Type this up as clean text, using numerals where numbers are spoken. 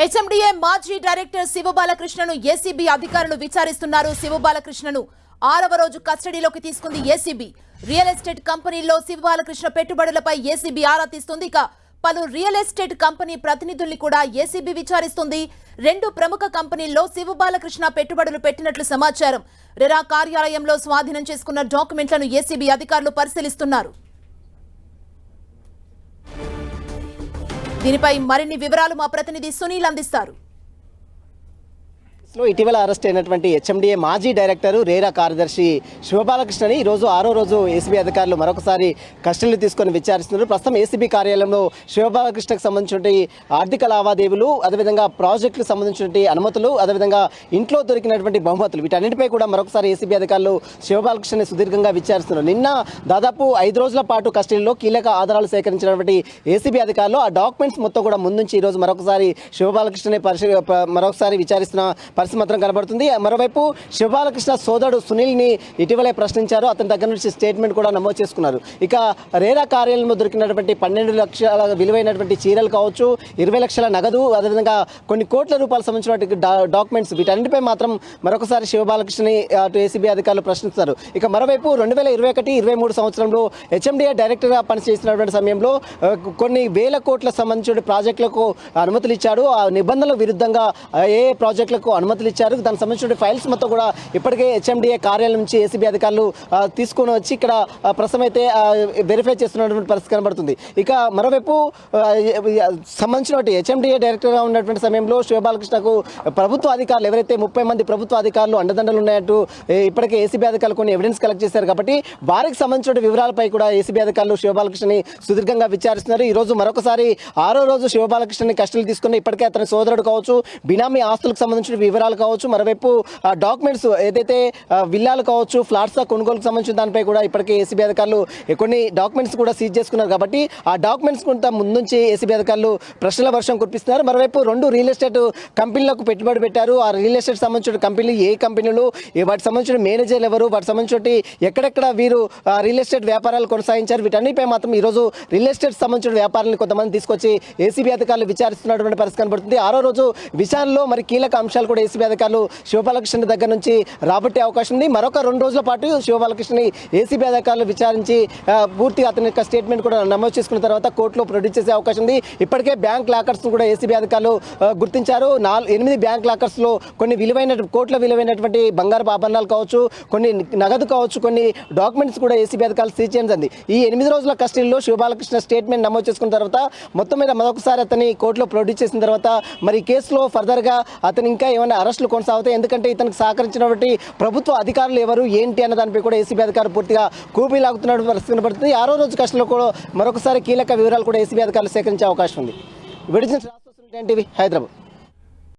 HMDA మాజీ director శివబాలకృష్ణను ACB అధికారులు విచారిస్తున్నారు. శివబాలకృష్ణను 6వ రోజు కస్టడీలోకి తీసుకుంది ఏసీబీ. రియల్ ఎస్టేట్ కంపెనీల్లో శివబాలకృష్ణ పెట్టుబడులపై ఏసీబీ ఆరా తీస్తుంది. ఇక పలు రియల్ ఎస్టేట్ కంపెనీ ప్రతినిధుల్ని కూడా ఏసీబీ విచారిస్తుంది. 2 ప్రముఖ కంపెనీల్లో శివబాలకృష్ణ పెట్టుబడులు పెట్టినట్లు సమాచారం. రెరా కార్యాలయంలో స్వాధీనం చేసుకున్న డాక్యుమెంట్లను ఏసీబీ అధికారులు పరిశీలిస్తున్నారు. దీనిపై మరిన్ని వివరాలు మా ప్రతినిధి సునీల్ అందిస్తారు. ఇటీవల అరెస్ట్ అయినటువంటి హెచ్ఎండిఏ మాజీ డైరెక్టర్ రేరా కార్యదర్శి శివబాలకృష్ణని ఈరోజు 6వ రోజు ఏసీబీ అధికారులు మరొకసారి కస్టడీలో తీసుకొని విచారిస్తున్నారు. ప్రస్తుతం ఏసీబీ కార్యాలయంలో శివబాలకృష్ణకు సంబంధించిన ఆర్థిక లావాదేవీలు, అదేవిధంగా ప్రాజెక్టులకు సంబంధించిన అనుమతులు, అదేవిధంగా ఇంట్లో దొరికినటువంటి బహుమతులు, వీటన్నిటిపై కూడా మరొకసారి ఏసీబీ అధికారులు శివబాలకృష్ణని సుదీర్ఘంగా విచారిస్తున్నారు. నిన్న దాదాపు 5 రోజుల పాటు కస్టడీలో కీలక ఆధారాలు సేకరించినటువంటి ఏసీబీ అధికారులు ఆ డాక్యుమెంట్స్ మొత్తం కూడా ముందుంచి ఈరోజు మరొకసారి శివబాలకృష్ణని మరొకసారి విచారిస్తున్న పరిస్థితి మాత్రం కనబడుతుంది. మరోవైపు శివబాలకృష్ణ సోదరుడు సునీల్ని ఇటీవలే ప్రశ్నించారు. అతని దగ్గర నుంచి స్టేట్మెంట్ కూడా నమోదు చేసుకున్నారు. ఇక రేరా కార్యాలయంలో దొరికినటువంటి 12 లక్షల విలువైనటువంటి చీరలు కావచ్చు, 20 లక్షల నగదు, అదేవిధంగా కొన్ని కోట్ల రూపాయలు సంబంధించినటువంటి డాక్యుమెంట్స్, వీటన్నిటిపై మాత్రం మరొకసారి శివబాలకృష్ణని అటు ఏసీబీ అధికారులు ప్రశ్నిస్తారు. ఇక మరోవైపు 2021-23 సంవత్సరంలో హెచ్ఎండిఏ డైరెక్టర్గా పనిచేస్తున్నటువంటి సమయంలో కొన్ని వేల కోట్ల సంబంధించిన ప్రాజెక్టులకు అనుమతులు ఇచ్చాడు. ఆ నిబంధనల విరుద్ధంగా ఏ ప్రాజెక్టులకు అనుమతులు ఇచ్చారు, దానికి సంబంధించిన ఫైల్స్ మొత్తం కూడా ఇప్పటికే హెచ్ఎండిఏ కార్యాలయం నుంచి ఏసీబీ అధికారులు తీసుకొని వచ్చి ఇక్కడ ప్రస్తుతం అయితే వెరిఫై చేస్తున్నటువంటి పరిస్థితి కనబడుతుంది. ఇక మరోవైపు సంబంధించినటువంటి హెచ్ఎండిఏ డైరెక్టర్గా ఉన్నటువంటి సమయంలో శివబాలకృష్ణకు ప్రభుత్వ అధికారులు ఎవరైతే 30 మంది ప్రభుత్వ అధికారులు అండదండలు ఉన్నాయంటూ ఇప్పటికే ఏసీబీ అధికారులు కొన్ని ఎవిడెన్స్ కలెక్ట్ చేశారు. కాబట్టి వారికి సంబంధించిన వివరాలపై కూడా ఏసీబీ అధికారులు శివబాలకృష్ణని సుదీర్ఘంగా విచారిస్తున్నారు. ఈ రోజు మరొకసారి 6వ రోజు శివబాలకృష్ణని కస్టడీలో తీసుకుని ఇప్పటికే అతని సోదరుడు కావచ్చు, బినామీ ఆస్తులకు సంబంధించిన వివరాలు కావచ్చు, మరోవైపు డాక్యుమెంట్స్ ఏదైతే విల్లాలు కావచ్చు, ఫ్లాట్స్ కొనుగోలుకు సంబంధించిన దానిపై కూడా ఇప్పటికే ఏసీబీ అధికారులు కొన్ని డాక్యుమెంట్స్ కూడా సీజ్ చేసుకున్నారు. కాబట్టి ఆ డాక్యుమెంట్స్ కొంత ముందుంచి ఏసీబీ అధికారులు ప్రశ్నల వర్షం కురిపిస్తున్నారు. మరోవైపు 2 రియల్ ఎస్టేట్ కంపెనీలకు పెట్టుబడి పెట్టారు. ఆ రియల్ ఎస్టేట్ సంబంధించిన కంపెనీలు ఏ కంపెనీలు, వాటికి సంబంధించిన మేనేజర్లు ఎవరు, వాటికి సంబంధించి ఎక్కడెక్కడ వీరు రియల్ ఎస్టేట్ వ్యాపారాలు కొనసాగించారు, వీటన్నిటిపై మాత్రం ఈరోజు రియల్ ఎస్టేట్ సంబంధించిన వ్యాపారాలను కొంతమంది తీసుకొచ్చి ఏసీబీ అధికారులు విచారిస్తున్నటువంటి పరిస్థితి కనబడుతుంది. 6వ రోజు విచారణలో మరి కీలక అంశాలు కూడా ఏసీబీ అధికారులు శివబాలకృష్ణ దగ్గర నుంచి రాబట్టే అవకాశం ఉంది. మరొక 2 రోజుల పాటు శివబాలకృష్ణని ఏసీబీ అధికారులు విచారించి పూర్తిగా అతని యొక్క స్టేట్మెంట్ కూడా నమోదు చేసుకున్న తర్వాత కోర్టులో ప్రొడ్యూస్ చేసే అవకాశం ఉంది. ఇప్పటికే బ్యాంక్ లాకర్స్ కూడా ఏసీబీ అధికారులు గుర్తించారు. 8 బ్యాంక్ లాకర్స్ లో కొన్ని కోట్ల విలువైనటువంటి బంగారు ఆభరణాలు కావచ్చు, కొన్ని నగదు కావచ్చు, కొన్ని డాక్యుమెంట్స్ కూడా ఏసీబీ అధికారులు సీజ్ చేయడం జరిగింది. ఈ 8 రోజుల కస్టడీలో శివబాలకృష్ణ స్టేట్మెంట్ నమోదు చేసుకున్న తర్వాత మొత్తం మీద మరొకసారి అతని కోర్టులో ప్రొడ్యూస్ చేసిన తర్వాత మరి కేసులో ఫర్దర్గా అతను ఇంకా ఏమైనా అరెస్టులు కొనసాగుతాయి, ఎందుకంటే ఇతనికి సహకరించినటువంటి ప్రభుత్వ అధికారులు ఎవరు ఏంటి అన్న దానిపై కూడా ఏసీబీ అధికారులు పూర్తిగా కూపీలాగుతున్న పరిస్థితి కనబడుతుంది. 6వ రోజు కస్టడీలో కూడా మరొకసారి కీలక వివరాలు కూడా ఏసీబీ అధికారులు సేకరించే అవకాశం ఉంది. హైదరాబాద్.